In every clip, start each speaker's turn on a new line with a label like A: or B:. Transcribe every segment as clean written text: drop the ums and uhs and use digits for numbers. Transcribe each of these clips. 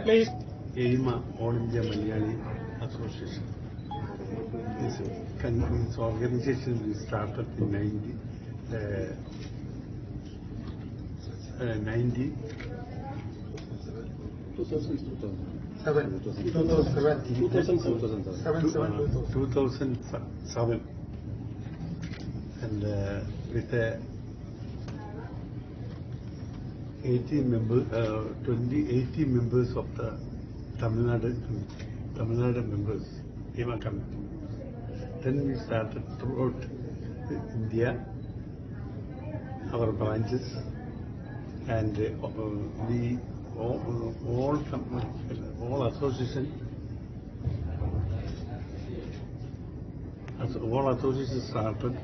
A: Please.
B: EIMA, All India Malayali Association. This organization we started in 2007, and with 80 members of the Tamil Nadu members, EIMA committee. Then we started throughout India, our branches, and we all associations started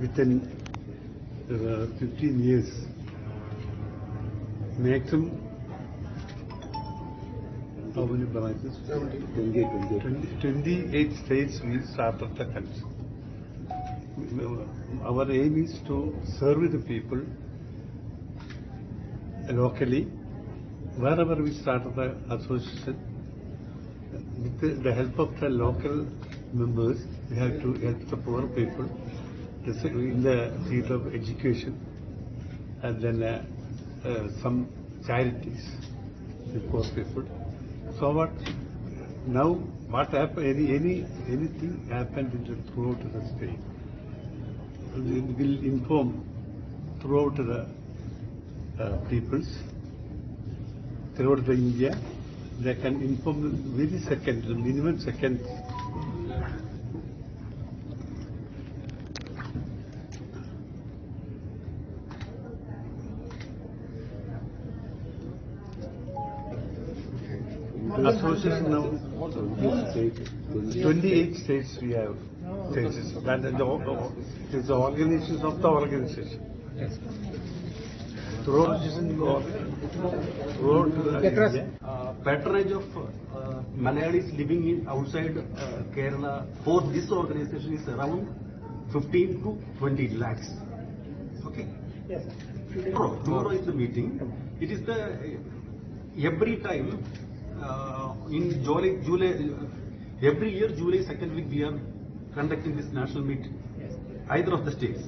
B: within 15 years. Maximum, how many branches? 28 states we started the country. Our aim is to serve the people locally. Wherever we started the association, with the help of the local members, we have to help the poor people in the field of education, and then some charities with poor people. So what happened? Anything happened throughout the state, we will inform throughout the peoples throughout the India. They can inform very second, the minimum seconds. Association now, 28 states we have. States. And it is the organizations of the organization. Throughout India.
C: Patronage of Malayalis living outside Kerala for this organization is around 15 to 20 lakhs. Okay.
A: Yes.
C: Tomorrow is the meeting. It is the every time in July, every year July 2nd week we are conducting this national meet.
A: Yes.
C: Either of the states.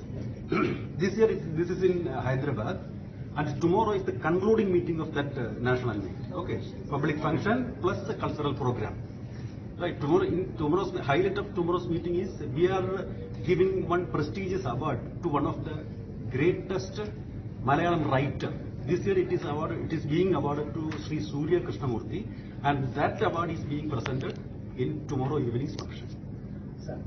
C: This year this is in Hyderabad. And tomorrow is the concluding meeting of that national meet. Okay, public function plus the cultural program. Right. Tomorrow's highlight of tomorrow's meeting is we are giving one prestigious award to one of the greatest Malayalam writer. This year it is being awarded to Sri Surya Krishnamurthy, and that award is being presented in tomorrow evening's function.
A: Sir.